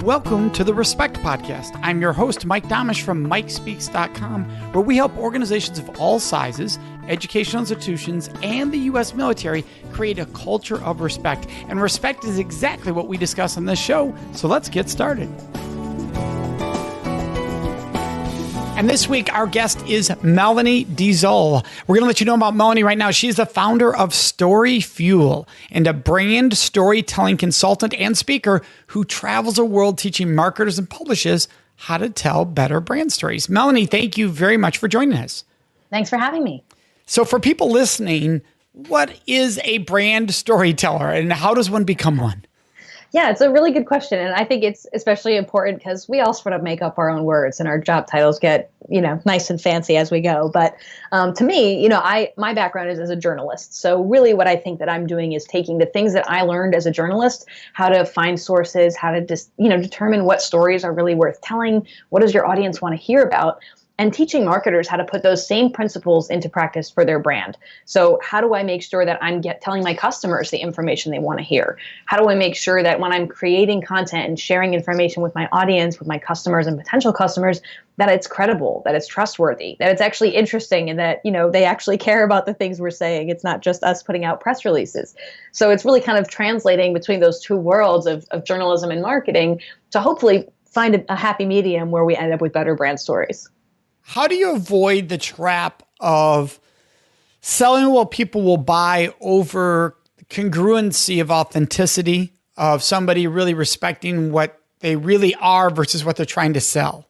Welcome to the Respect Podcast. I'm your host, Mike Domitrz from MikeSpeaks.com, where we help organizations of all sizes, educational institutions, and the U.S. military create a culture of respect. And respect is exactly what we discuss on this show, so let's get started. And this week, our guest is Melanie Deziel. We're going to let you know about Melanie right now. She's the founder of StoryFuel and a brand storytelling consultant and speaker who travels the world teaching marketers and publishers how to tell better brand stories. Melanie, thank you very much for joining us. Thanks for having me. So for people listening, what is a brand storyteller and how does one become one? Yeah, it's a really good question. And I think it's especially important because we all sort of make up our own words and our job titles get, nice and fancy as we go. But to me, my background is as a journalist. So really what I think that I'm doing is taking the things that I learned as a journalist, how to find sources, how to determine what stories are really worth telling, what does your audience want to hear about, and teaching marketers how to put those same principles into practice for their brand. So how do I make sure that I'm telling my customers the information they want to hear? How do I make sure that when I'm creating content and sharing information with my audience, with my customers and potential customers, that it's credible, that it's trustworthy, that it's actually interesting, and that, they actually care about the things we're saying. It's not just us putting out press releases. So it's really kind of translating between those two worlds of journalism and marketing to hopefully find a happy medium where we end up with better brand stories. How do you avoid the trap of selling what people will buy over congruency of authenticity, of somebody really respecting what they really are versus what they're trying to sell?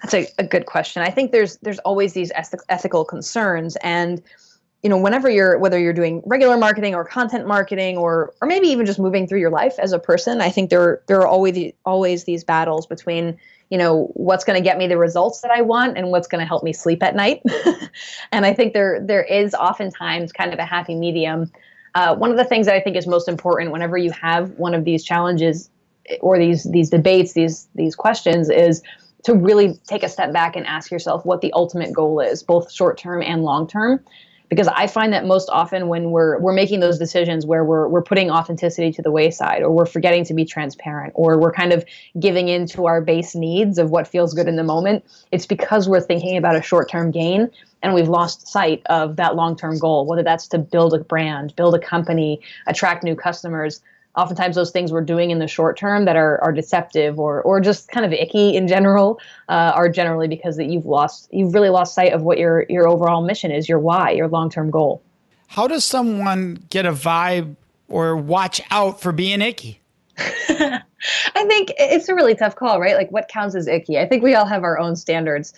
That's a good question. I think there's always these ethical concerns. And, whether you're doing regular marketing or content marketing or maybe even just moving through your life as a person, I think there are always these battles between what's going to get me the results that I want and what's going to help me sleep at night. And I think there is oftentimes kind of a happy medium. One of the things that I think is most important whenever you have one of these challenges or these debates, these questions, is to really take a step back and ask yourself what the ultimate goal is, both short-term and long-term. Because I find that most often when we're making those decisions where we're putting authenticity to the wayside, or we're forgetting to be transparent, or we're kind of giving in to our base needs of what feels good in the moment, it's because we're thinking about a short-term gain and we've lost sight of that long-term goal, whether that's to build a brand, build a company, attract new customers. Oftentimes those things we're doing in the short term that are deceptive or just kind of icky in general are generally because that you've really lost sight of what your overall mission is, your why, your long-term goal. How does someone get a vibe or watch out for being icky? I think it's a really tough call, right? Like what counts as icky? I think we all have our own standards.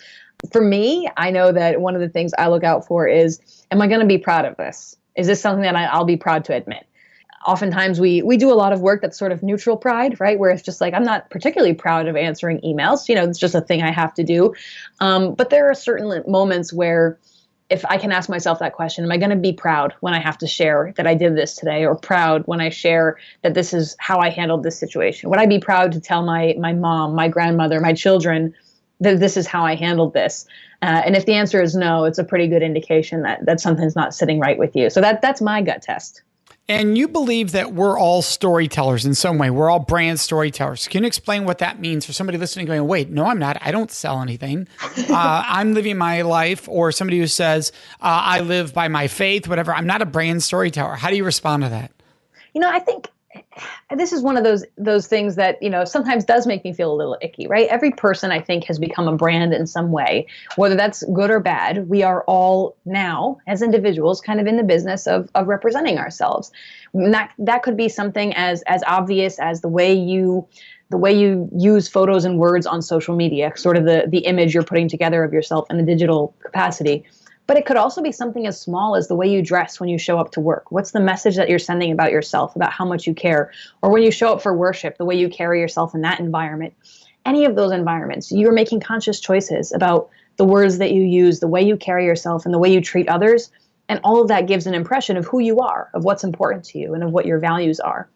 For me, I know that one of the things I look out for is, am I going to be proud of this? Is this something that I'll be proud to admit? Oftentimes we do a lot of work that's sort of neutral pride, right? Where it's just like, I'm not particularly proud of answering emails. It's just a thing I have to do. But there are certain moments where if I can ask myself that question, am I going to be proud when I have to share that I did this today, or proud when I share that this is how I handled this situation? Would I be proud to tell my mom, my grandmother, my children that this is how I handled this? And if the answer is no, it's a pretty good indication that something's not sitting right with you. So that's my gut test. And you believe that we're all storytellers in some way. We're all brand storytellers. Can you explain what that means for somebody listening going, wait, no, I'm not. I don't sell anything. I'm living my life. Or somebody who says, I live by my faith, whatever. I'm not a brand storyteller. How do you respond to that? I think this is one of those things that, sometimes does make me feel a little icky, right? Every person, I think, has become a brand in some way, whether that's good or bad. We are all now, as individuals, kind of in the business of representing ourselves. And that could be something as obvious as the way you use photos and words on social media, sort of the image you're putting together of yourself in a digital capacity. But it could also be something as small as the way you dress when you show up to work. What's the message that you're sending about yourself, about how much you care? Or when you show up for worship, the way you carry yourself in that environment. Any of those environments, you're making conscious choices about the words that you use, the way you carry yourself, and the way you treat others. And all of that gives an impression of who you are, of what's important to you, and of what your values are.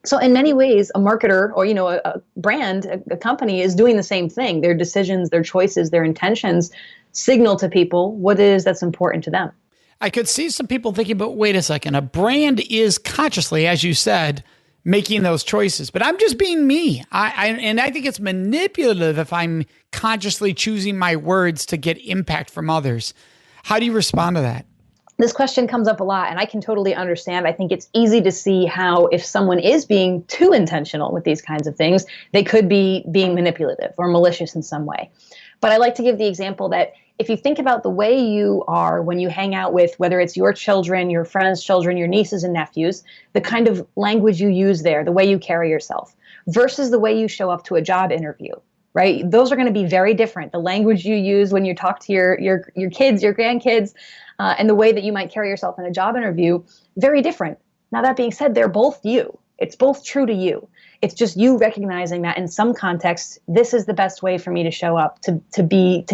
So in many ways, a marketer or, a brand, a company is doing the same thing. Their decisions, their choices, their intentions signal to people what it is that's important to them. I could see some people thinking, but wait a second, a brand is consciously, as you said, making those choices. But I'm just being me. And I think it's manipulative if I'm consciously choosing my words to get impact from others. How do you respond to that? This question comes up a lot, and I can totally understand. I think it's easy to see how if someone is being too intentional with these kinds of things, they could be being manipulative or malicious in some way. But I like to give the example that if you think about the way you are when you hang out with, whether it's your children, your friends' children, your nieces and nephews, the kind of language you use there, the way you carry yourself, versus the way you show up to a job interview, right? Those are going to be very different. The language you use when you talk to your kids, your grandkids, and the way that you might carry yourself in a job interview, very different. Now, that being said, they're both you. It's both true to you. It's just you recognizing that in some contexts, this is the best way for me to show up, to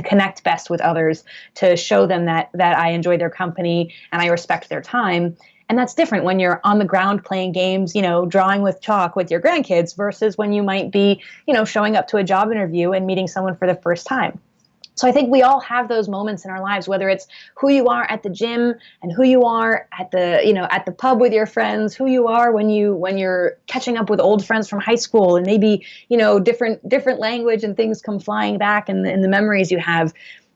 connect best with others, to show them that I enjoy their company and I respect their time. And that's different when you're on the ground playing games, drawing with chalk with your grandkids versus when you might be, showing up to a job interview and meeting someone for the first time. So I think we all have those moments in our lives, whether it's who you are at the gym and who you are at the pub with your friends, who you are when you're catching up with old friends from high school, and maybe, different language and things come flying back in the memories you have.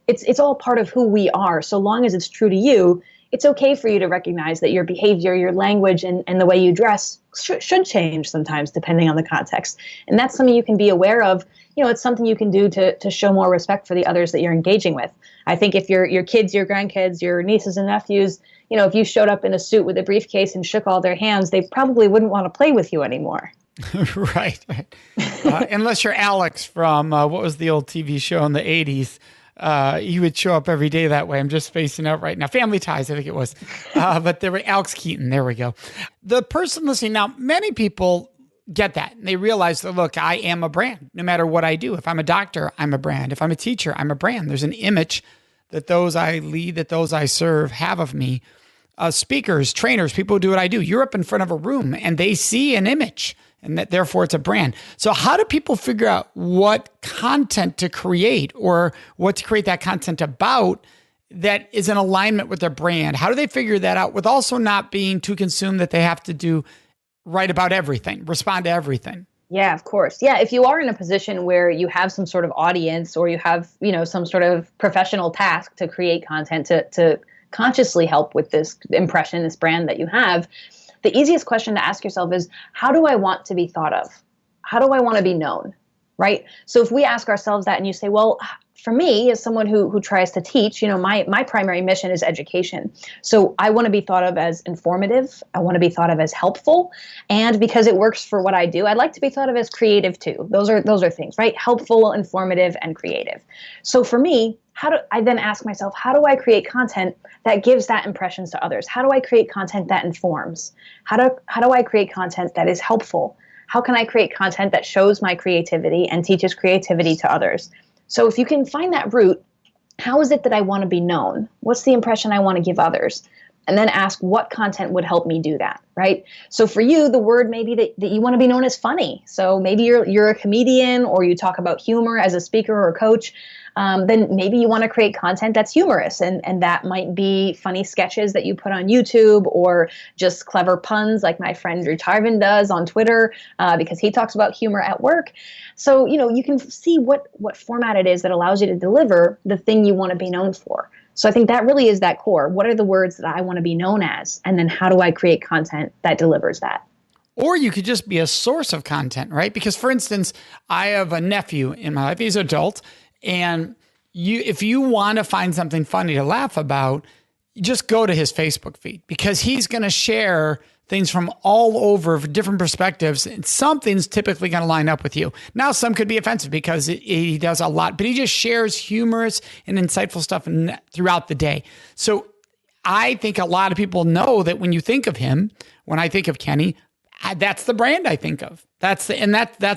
It's all part of who we are. So long as it's true to you, it's okay for you to recognize that your behavior, your language, and the way you dress should change sometimes depending on the context. And that's something you can be aware of. It's something you can do to show more respect for the others that you're engaging with. I think if your kids, your grandkids, your nieces and nephews, if you showed up in a suit with a briefcase and shook all their hands, they probably wouldn't want to play with you anymore. Right. Unless you're Alex from, what was the old TV show in the 80s? He would show up every day that way. I'm just spacing out right now. Family Ties, I think it was. But there were Alex Keaton. There we go. The person listening now, many people get that. And they realize that, look, I am a brand no matter what I do. If I'm a doctor, I'm a brand. If I'm a teacher, I'm a brand. There's an image that those I lead, that those I serve have of me. Speakers, trainers, people who do what I do. You're up in front of a room and they see an image, and that therefore it's a brand. So how do people figure out what content to create or what to create that content about that is in alignment with their brand? How do they figure that out with also not being too consumed that they have to write about everything, respond to everything? Yeah, of course. Yeah, if you are in a position where you have some sort of audience or you have, some sort of professional task to create content to consciously help with this impression, this brand that you have, the easiest question to ask yourself is, how do I want to be thought of? How do I want to be known? Right? So if we ask ourselves that and you say, well, for me, as someone who tries to teach, my primary mission is education. So I want to be thought of as informative. I want to be thought of as helpful. And because it works for what I do, I'd like to be thought of as creative too. Those are things, right? Helpful, informative, and creative. So for me, I then ask myself, how do I create content that gives that impressions to others? How do I create content that informs? How do I create content that is helpful? How can I create content that shows my creativity and teaches creativity to others? So if you can find that root, how is it that I want to be known? What's the impression I want to give others? And then ask what content would help me do that, right? So for you, the word maybe that you want to be known as funny. So maybe you're a comedian or you talk about humor as a speaker or a coach. Then maybe you want to create content that's humorous, and that might be funny sketches that you put on YouTube or just clever puns like my friend Drew Tarvin does on Twitter because he talks about humor at work. So, you can see what format it is that allows you to deliver the thing you want to be known for. So I think that really is that core. What are the words that I want to be known as? And then how do I create content that delivers that? Or you could just be a source of content, right? Because, for instance, I have a nephew in my life. He's an adult. And if you want to find something funny to laugh about, just go to his Facebook feed because he's going to share things from all over different perspectives. And something's typically going to line up with you. Now, some could be offensive because he does a lot, but he just shares humorous and insightful stuff throughout the day. So I think a lot of people know that when you think of him, when I think of Kenny, that's the brand I think of. That's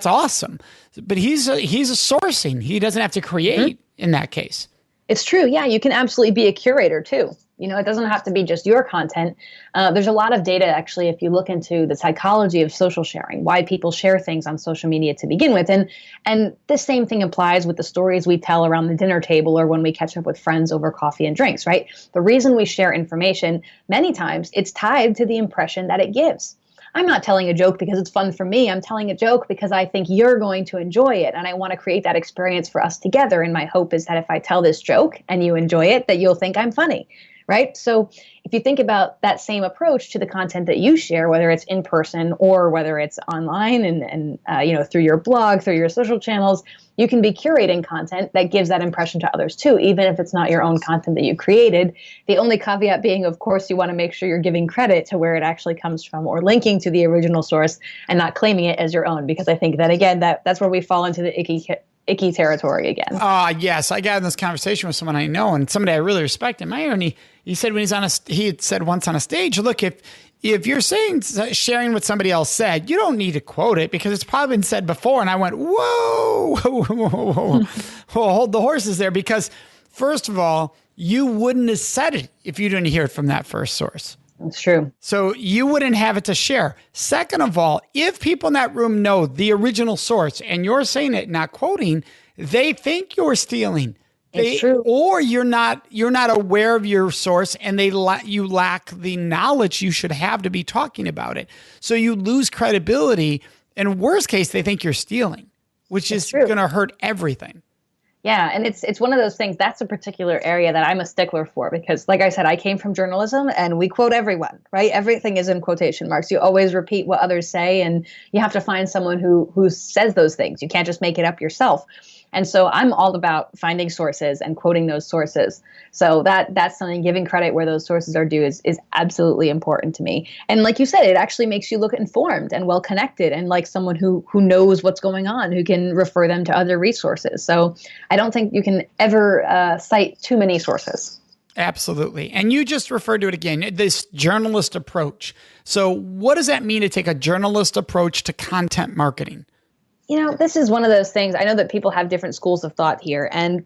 awesome. But he's a sourcing. He doesn't have to create in that case. It's true. Yeah, you can absolutely be a curator too. It doesn't have to be just your content. There's a lot of data actually if you look into the psychology of social sharing, why people share things on social media to begin with. And the same thing applies with the stories we tell around the dinner table or when we catch up with friends over coffee and drinks, right? The reason we share information, many times it's tied to the impression that it gives. I'm not telling a joke because it's fun for me. I'm telling a joke because I think you're going to enjoy it. And I want to create that experience for us together. And my hope is that if I tell this joke and you enjoy it, that you'll think I'm funny. Right? So if you think about that same approach to the content that you share, whether it's in person or whether it's online and through your blog, through your social channels, you can be curating content that gives that impression to others too, even if it's not your own content that you created. The only caveat being, of course, you want to make sure you're giving credit to where it actually comes from or linking to the original source and not claiming it as your own, because I think that, again, that's where we fall into the icky territory again. Yes. I got in this conversation with someone I know and somebody I really respect. And he said when he had said once on a stage, look, if you're sharing what somebody else said, you don't need to quote it because it's probably been said before. And I went, whoa, hold the horses there. Because first of all, you wouldn't have said it if you didn't hear it from that first source. That's true. So you wouldn't have it to share. Second of all, if people in that room know the original source and you're saying it, not quoting, they think you're stealing. It's true. Or you're not aware of your source and you lack the knowledge you should have to be talking about it. So you lose credibility. And worst case, they think you're stealing, which is going to hurt everything. Yeah, and it's one of those things, that's a particular area that I'm a stickler for because, like I said, I came from journalism and we quote everyone, right? Everything is in quotation marks. You always repeat what others say and you have to find someone who says those things. You can't just make it up yourself. And so I'm all about finding sources and quoting those sources. So that's something, giving credit where those sources are due is absolutely important to me. And like you said, it actually makes you look informed and well connected and like someone who knows what's going on, who can refer them to other resources. So I don't think you can ever cite too many sources. Absolutely. And you just referred to it again, this journalist approach. So what does that mean to take a journalist approach to content marketing? This is one of those things. I know that people have different schools of thought here. And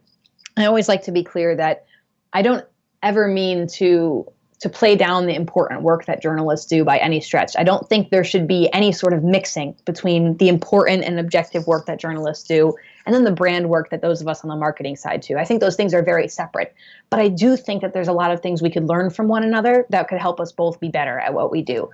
I always like to be clear that I don't ever mean to play down the important work that journalists do by any stretch. I don't think there should be any sort of mixing between the important and objective work that journalists do and then the brand work that those of us on the marketing side do. I think those things are very separate. But I do think that there's a lot of things we could learn from one another that could help us both be better at what we do.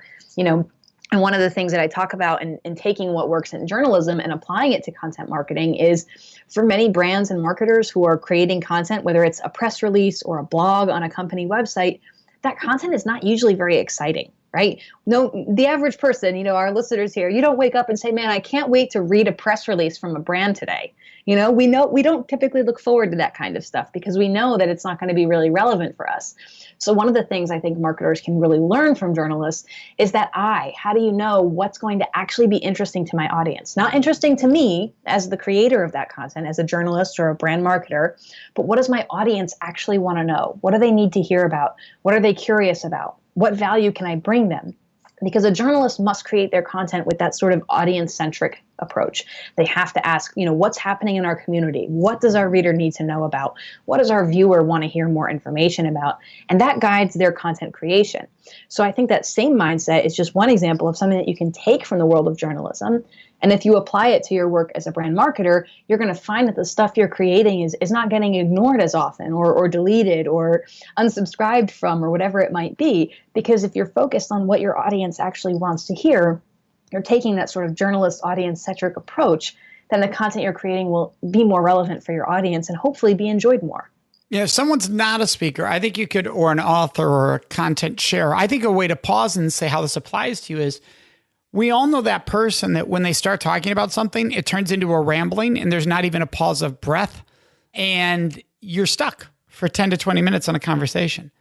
And one of the things that I talk about in taking what works in journalism and applying it to content marketing is for many brands and marketers who are creating content, whether it's a press release or a blog on a company website, that content is not usually very exciting, right? No, the average person, our listeners here, you don't wake up and say, man, I can't wait to read a press release from a brand today. We don't typically look forward to that kind of stuff because we know that it's not going to be really relevant for us. So one of the things I think marketers can really learn from journalists is that how do you know what's going to actually be interesting to my audience? Not interesting to me as the creator of that content, as a journalist or a brand marketer, but what does my audience actually want to know? What do they need to hear about? What are they curious about? What value can I bring them? Because a journalist must create their content with that sort of audience-centric approach. They have to ask, what's happening in our community? What does our reader need to know about? What does our viewer want to hear more information about? And that guides their content creation. So I think that same mindset is just one example of something that you can take from the world of journalism. And if you apply it to your work as a brand marketer, you're going to find that the stuff you're creating is not getting ignored as often or deleted or unsubscribed from or whatever it might be. Because if you're focused on what your audience actually wants to hear, you're taking that sort of journalist audience-centric approach, then the content you're creating will be more relevant for your audience and hopefully be enjoyed more. Yeah, if someone's not a speaker, I think you could, or an author or a content sharer, I think a way to pause and say how this applies to you is, we all know that person that when they start talking about something, it turns into a rambling and there's not even a pause of breath and you're stuck for 10 to 20 minutes on a conversation.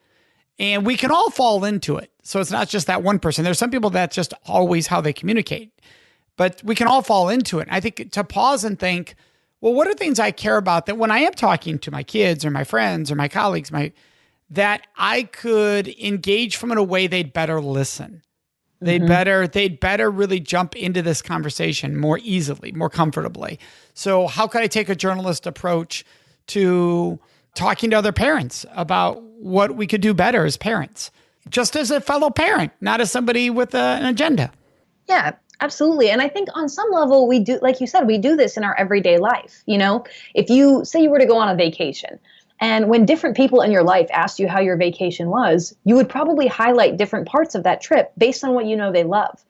And we can all fall into it. So it's not just that one person. There's some people that's just always how they communicate, but we can all fall into it. I think to pause and think, well, what are things I care about that when I am talking to my kids or my friends or my colleagues, that I could engage from in a way they'd better listen. They'd better really jump into this conversation more easily, more comfortably. So how could I take a journalist approach to talking to other parents about what we could do better as parents, just as a fellow parent, not as somebody with an agenda? Yeah, absolutely. And I think on some level we do, like you said, we do this in our everyday life. If you say you were to go on a vacation, and when different people in your life asked you how your vacation was, you would probably highlight different parts of that trip based on what they love.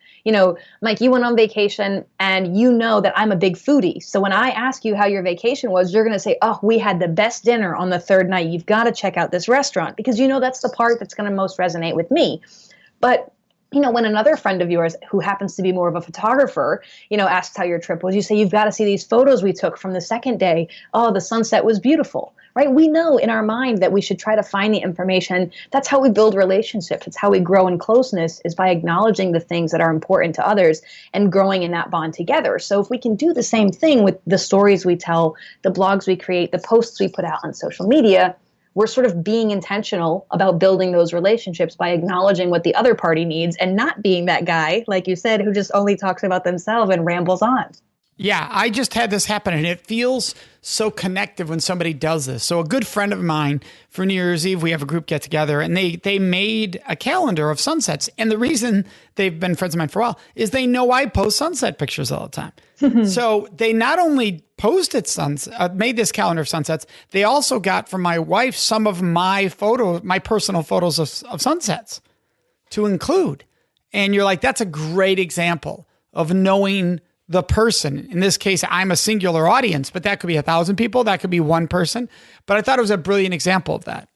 Mike, you went on vacation and you know that I'm a big foodie. So when I ask you how your vacation was, you're going to say, oh, we had the best dinner on the third night. You've got to check out this restaurant because that's the part that's going to most resonate with me. But when another friend of yours who happens to be more of a photographer, asks how your trip was, you say, you've got to see these photos we took from the second day. Oh, the sunset was beautiful, right? We know in our mind that we should try to find the information. That's how we build relationships. It's how we grow in closeness, is by acknowledging the things that are important to others and growing in that bond together. So if we can do the same thing with the stories we tell, the blogs we create, the posts we put out on social media, we're sort of being intentional about building those relationships by acknowledging what the other party needs and not being that guy, like you said, who just only talks about themselves and rambles on. Yeah, I just had this happen, and it feels so connective when somebody does this. So a good friend of mine, for New Year's Eve, we have a group get together, and they made a calendar of sunsets. And the reason they've been friends of mine for a while is they know I post sunset pictures all the time. So they not only made this calendar of sunsets, they also got from my wife some of my personal photos of sunsets to include. And you're like, that's a great example of knowing the person. In this case, I'm a singular audience, but that could be 1,000 people. That could be one person. But I thought it was a brilliant example of that.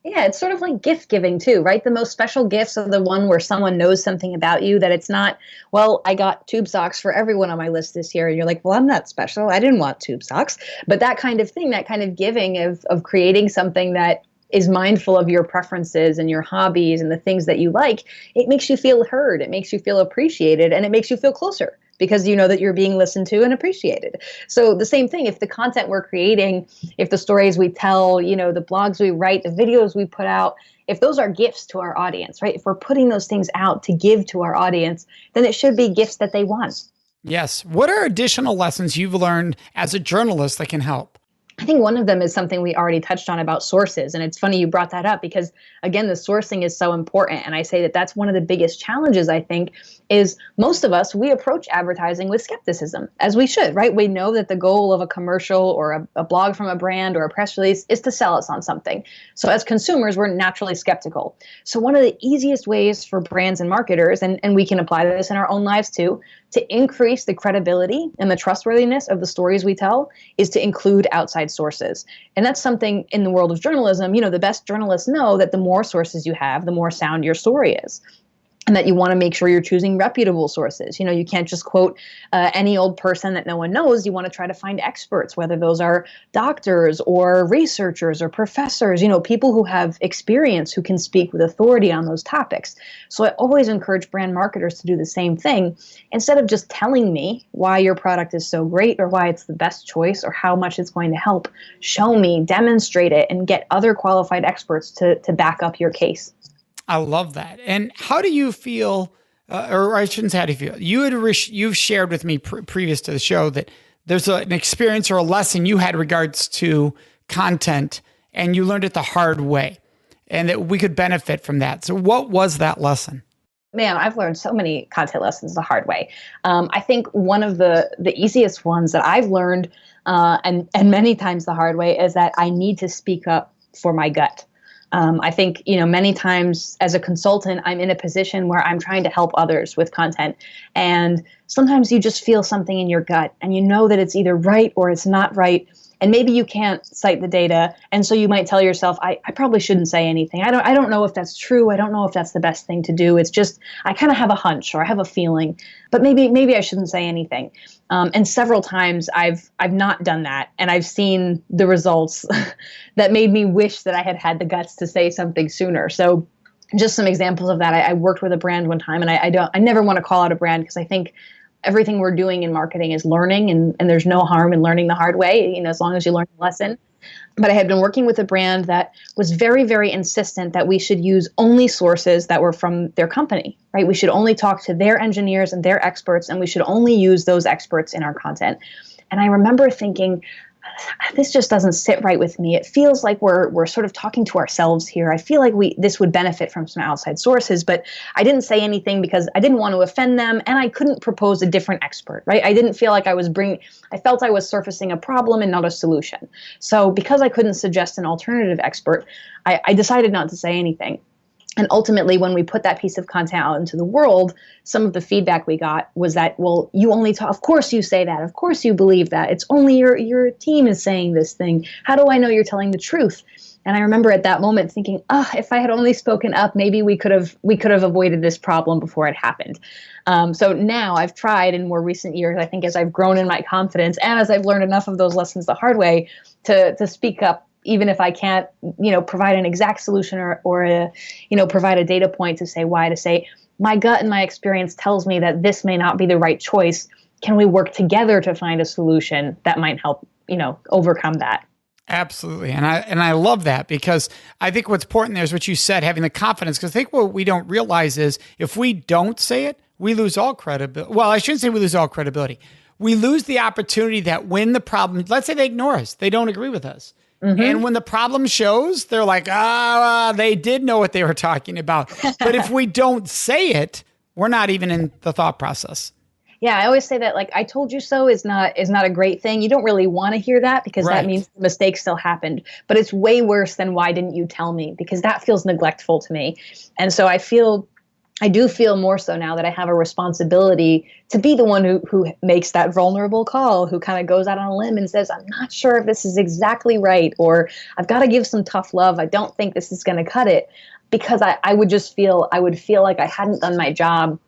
Yeah, it's sort of like gift giving too, right? The most special gifts are the one where someone knows something about you, that it's not, well, I got tube socks for everyone on my list this year. And you're like, well, I'm not special. I didn't want tube socks. But that kind of thing, that kind of giving of creating something that is mindful of your preferences and your hobbies and the things that you like, it makes you feel heard. It makes you feel appreciated, and it makes you feel closer because you know that you're being listened to and appreciated. So the same thing, if the content we're creating, if the stories we tell, the blogs we write, the videos we put out, if those are gifts to our audience, right? If we're putting those things out to give to our audience, then it should be gifts that they want. Yes. What are additional lessons you've learned as a journalist that can help? I think one of them is something we already touched on about sources. And it's funny you brought that up because, again, the sourcing is so important. And I say that that's one of the biggest challenges, I think, is most of us, we approach advertising with skepticism, as we should, right? We know that the goal of a commercial or a blog from a brand or a press release is to sell us on something. So as consumers, we're naturally skeptical. So one of the easiest ways for brands and marketers, and we can apply this in our own lives too, to increase the credibility and the trustworthiness of the stories we tell is to include outside sources. And that's something in the world of journalism, the best journalists know that the more sources you have, the more sound your story is. And that you want to make sure you're choosing reputable sources. You can't just quote any old person that no one knows. You want to try to find experts, whether those are doctors or researchers or professors, people who have experience, who can speak with authority on those topics. So I always encourage brand marketers to do the same thing. Instead of just telling me why your product is so great or why it's the best choice or how much it's going to help, show me, demonstrate it, and get other qualified experts to back up your case. I love that. And how do you feel, or I shouldn't say how do you feel, you've shared with me previous to the show that there's an experience or a lesson you had regards to content and you learned it the hard way and that we could benefit from that. So what was that lesson? Man, I've learned so many content lessons the hard way. I think one of the easiest ones that I've learned and many times the hard way is that I need to speak up for my gut. I think, many times as a consultant, I'm in a position where I'm trying to help others with content. And sometimes you just feel something in your gut and you know that it's either right or it's not right. And maybe you can't cite the data. And so you might tell yourself, I probably shouldn't say anything. I don't know if that's true. I don't know if that's the best thing to do. It's just, I kind of have a hunch or I have a feeling, but maybe I shouldn't say anything. And several times I've not done that. And I've seen the results that made me wish that I had had the guts to say something sooner. So just some examples of that. I worked with a brand one time, and I never want to call out a brand because I think everything we're doing in marketing is learning, and there's no harm in learning the hard way, as long as you learn the lesson. But I had been working with a brand that was very, very insistent that we should use only sources that were from their company, right? We should only talk to their engineers and their experts, and we should only use those experts in our content. And I remember thinking, this just doesn't sit right with me. It feels like we're sort of talking to ourselves here. I feel like this would benefit from some outside sources, but I didn't say anything because I didn't want to offend them, and I couldn't propose a different expert, right? I didn't feel like I felt I was surfacing a problem and not a solution. So because I couldn't suggest an alternative expert, I decided not to say anything. And ultimately, when we put that piece of content out into the world, some of the feedback we got was that, well, you only talk, of course you say that, of course you believe that. It's only your team is saying this thing. How do I know you're telling the truth? And I remember at that moment thinking, if I had only spoken up, maybe we could have avoided this problem before it happened. So now I've tried in more recent years, I think as I've grown in my confidence and as I've learned enough of those lessons the hard way to speak up, even if I can't, provide an exact solution or provide a data point to say why, to say my gut and my experience tells me that this may not be the right choice. Can we work together to find a solution that might help, overcome that? Absolutely. And I love that, because I think what's important there is what you said, having the confidence, because I think what we don't realize is if we don't say it, we lose all credibility. Well, I shouldn't say we lose all credibility. We lose the opportunity that when the problem, let's say they ignore us, they don't agree with us. Mm-hmm. And when the problem shows, they're like, they did know what they were talking about. But if we don't say it, we're not even in the thought process. Yeah, I always say that, like, I told you so is not a great thing. You don't really want to hear that, because that means the mistake still happened. But it's way worse than why didn't you tell me, because that feels neglectful to me. And so I do feel more so now that I have a responsibility to be the one who makes that vulnerable call, who kind of goes out on a limb and says, I'm not sure if this is exactly right, or I've got to give some tough love. I don't think this is going to cut it, because I would feel like I hadn't done my job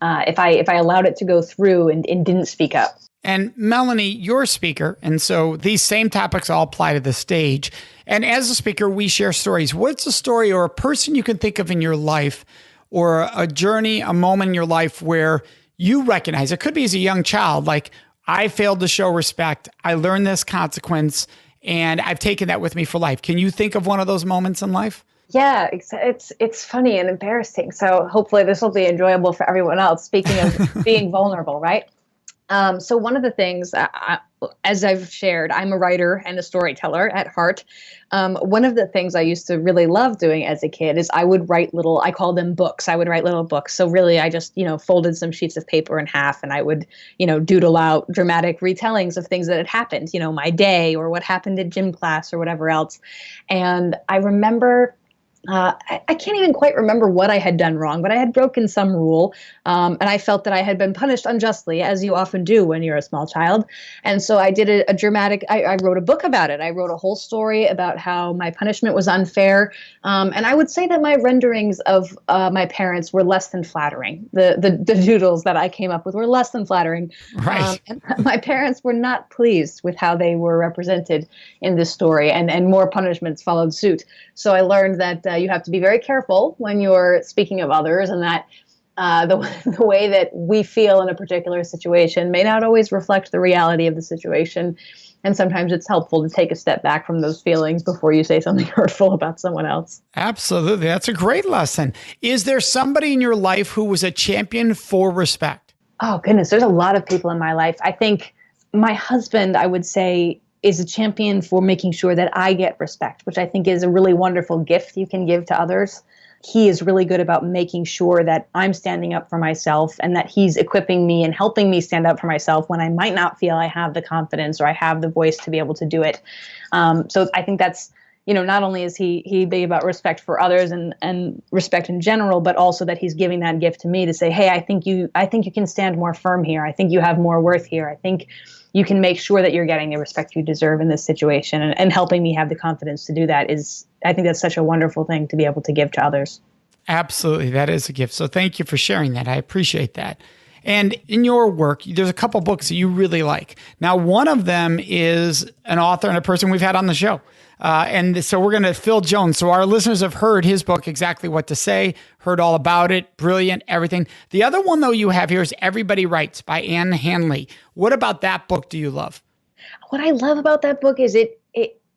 if I allowed it to go through and didn't speak up. And Melanie, you're a speaker, and so these same topics all apply to the stage. And as a speaker, we share stories. What's a story or a person you can think of in your life, or a journey, a moment in your life where you recognize, it could be as a young child, like, I failed to show respect, I learned this consequence, and I've taken that with me for life. Can you think of one of those moments in life? Yeah, it's funny and embarrassing. So hopefully this will be enjoyable for everyone else. Speaking of being vulnerable, right? So one of the things, as I've shared, I'm a writer and a storyteller at heart. One of the things I used to really love doing as a kid is I would write I call them books. I would write little books. So really I just, folded some sheets of paper in half, and I would, doodle out dramatic retellings of things that had happened, my day or what happened in gym class or whatever else. And I remember I can't even quite remember what I had done wrong, but I had broken some rule, and I felt that I had been punished unjustly, as you often do when you're a small child. And so I did a dramatic, I wrote a book about it. I wrote a whole story about how my punishment was unfair. And I would say that my renderings of my parents were less than flattering. The doodles that I came up with were less than flattering. Right. And my parents were not pleased with how they were represented in this story, and more punishments followed suit. So I learned that you have to be very careful when you're speaking of others, and that the way that we feel in a particular situation may not always reflect the reality of the situation. And sometimes it's helpful to take a step back from those feelings before you say something hurtful about someone else. Absolutely. That's a great lesson. Is there somebody in your life who was a champion for respect? Oh, goodness. There's a lot of people in my life. I think my husband, I would say, is a champion for making sure that I get respect, which I think is a really wonderful gift you can give to others. He is really good about making sure that I'm standing up for myself, and that he's equipping me and helping me stand up for myself when I might not feel I have the confidence or I have the voice to be able to do it. So I think that's, not only is he big about respect for others and respect in general, but also that he's giving that gift to me to say, hey, I think you can stand more firm here. I think you have more worth here. I think you can make sure that you're getting the respect you deserve in this situation, and helping me have the confidence to do that I think that's such a wonderful thing to be able to give to others. Absolutely. That is a gift. So thank you for sharing that. I appreciate that. And in your work, there's a couple books that you really like. Now, one of them is an author and a person we've had on the show. And so we're going to Phil Jones. So our listeners have heard his book, Exactly What to Say, heard all about it. Brilliant, everything. The other one, though, you have here is Everybody Writes by Handley. What about that book do you love? What I love about that book is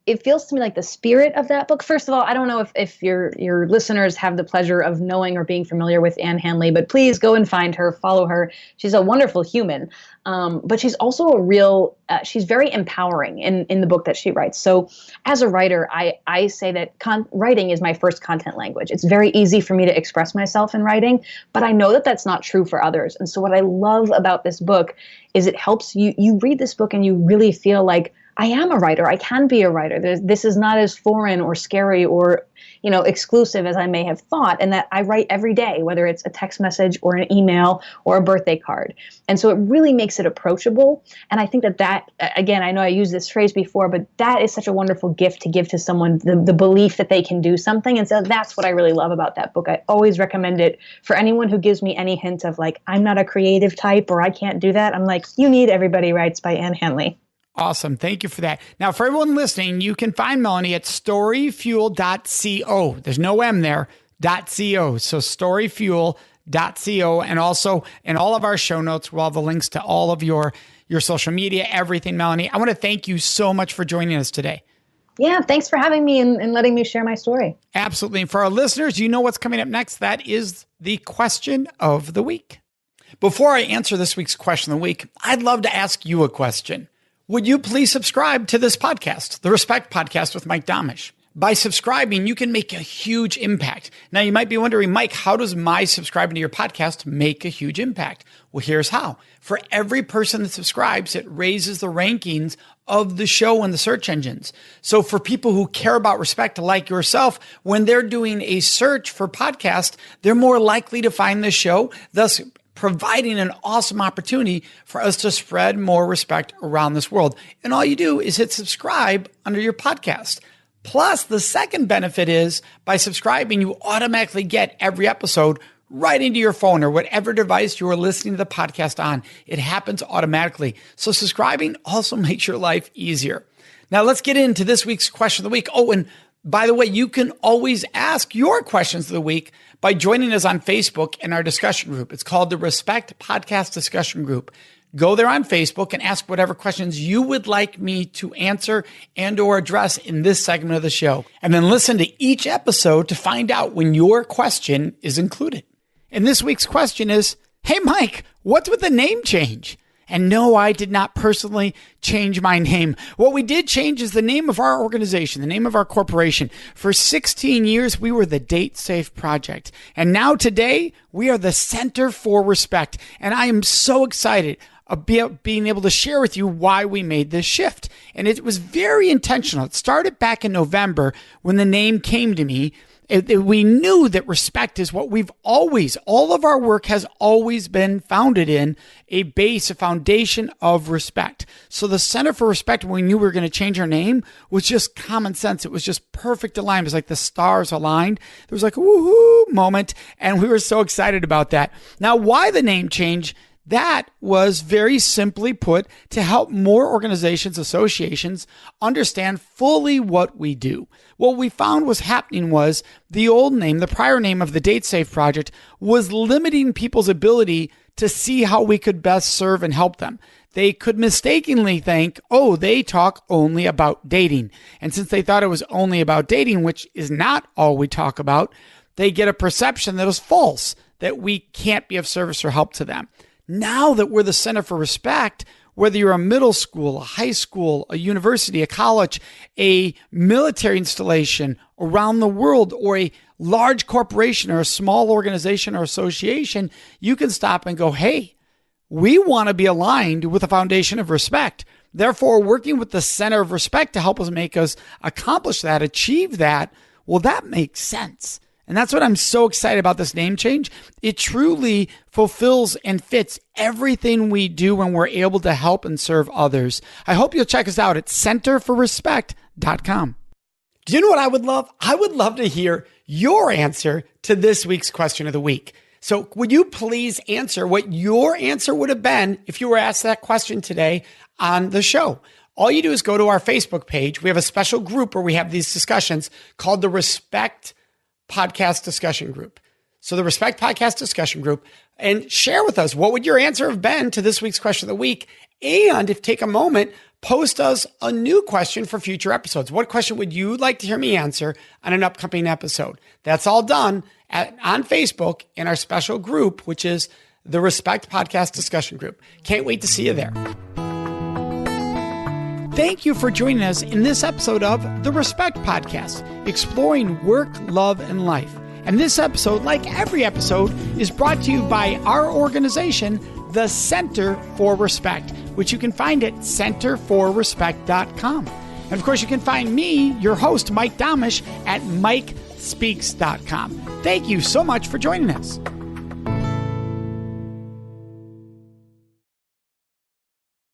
it feels to me like the spirit of that book. First of all, I don't know if your listeners have the pleasure of knowing or being familiar with Anne Handley, but please go and find her, follow her. She's a wonderful human, but she's also she's very empowering in the book that she writes. So as a writer, I say that writing is my first content language. It's very easy for me to express myself in writing, but I know that that's not true for others. And so what I love about this book is it helps you read this book and you really feel like, I am a writer. I can be a writer. This is not as foreign or scary or exclusive as I may have thought, and that I write every day, whether it's a text message or an email or a birthday card. And so it really makes it approachable. And I think that, again, I know I used this phrase before, but that is such a wonderful gift to give to someone, the belief that they can do something. And so that's what I really love about that book. I always recommend it for anyone who gives me any hint of like, I'm not a creative type or I can't do that. I'm like, you need Everybody Writes by Ann Handley. Awesome. Thank you for that. Now, for everyone listening, you can find Melanie at storyfuel.co. There's no M there, .co. So storyfuel.co. And also in all of our show notes, we'll have the links to all of your social media, everything, Melanie. I want to thank you so much for joining us today. Yeah, thanks for having me and letting me share my story. Absolutely. And for our listeners, you know what's coming up next. That is the question of the week. Before I answer this week's question of the week, I'd love to ask you a question. Would you please subscribe to this podcast, the Respect Podcast with Mike Domitrz? By subscribing, you can make a huge impact. Now, you might be wondering, Mike, how does my subscribing to your podcast make a huge impact? Well, here's how. For every person that subscribes, it raises the rankings of the show in the search engines. So for people who care about respect, like yourself, when they're doing a search for podcast, they're more likely to find the show, thus providing an awesome opportunity for us to spread more respect around this world. And all you do is hit subscribe under your podcast. Plus, the second benefit is by subscribing, you automatically get every episode right into your phone or whatever device you are listening to the podcast on. It happens automatically. So subscribing also makes your life easier. Now, let's get into this week's question of the week. Oh, and by the way, you can always ask your questions of the week by joining us on Facebook in our discussion group. It's called the Respect Podcast Discussion Group. Go there on Facebook and ask whatever questions you would like me to answer and or address in this segment of the show. And then listen to each episode to find out when your question is included. And this week's question is, hey, Mike, what's with the name change? And no, I did not personally change my name. What we did change is the name of our organization, the name of our corporation. For 16 years, we were the Date Safe Project. And now today, we are the Center for Respect. And I am so excited about being able to share with you why we made this shift. And it was very intentional. It started back in November when the name came to me. We knew that respect is what all of our work has always been founded in, a foundation of respect. So the Center for Respect, when we knew we were going to change our name, was just common sense. It was just perfect alignment. It was like the stars aligned. There was like a woohoo moment, and we were so excited about that. Now, why the name change? That was very simply put to help more organizations, associations understand fully what we do. What we found was happening was the old name, the prior name of the Date Safe Project, was limiting people's ability to see how we could best serve and help them. They could mistakenly think, oh, they talk only about dating. And since they thought it was only about dating, which is not all we talk about, they get a perception that is false, that we can't be of service or help to them. Now that we're the Center for Respect, whether you're a middle school, a high school, a university, a college, a military installation around the world, or a large corporation or a small organization or association, you can stop and go, hey, we want to be aligned with a foundation of respect. Therefore, working with the Center of Respect to help us accomplish that, achieve that, well, that makes sense. And that's what I'm so excited about this name change. It truly fulfills and fits everything we do when we're able to help and serve others. I hope you'll check us out at centerforrespect.com. Do you know what I would love? I would love to hear your answer to this week's question of the week. So would you please answer what your answer would have been if you were asked that question today on the show? All you do is go to our Facebook page. We have a special group where we have these discussions called the Respect Podcast Discussion Group. So the Respect Podcast Discussion Group, and share with us what would your answer have been to this week's question of the week. And if take a moment, post us a new question for future episodes. What question would you like to hear me answer on an upcoming episode? That's all done on Facebook in our special group, which is the Respect Podcast Discussion Group. Can't wait to see you there. Thank you for joining us in this episode of The Respect Podcast, exploring work, love, and life. And this episode, like every episode, is brought to you by our organization, the Center for Respect, which you can find at centerforrespect.com. And of course, you can find me, your host, Mike Domitrz, at Mike speaks.com. Thank you so much for joining us.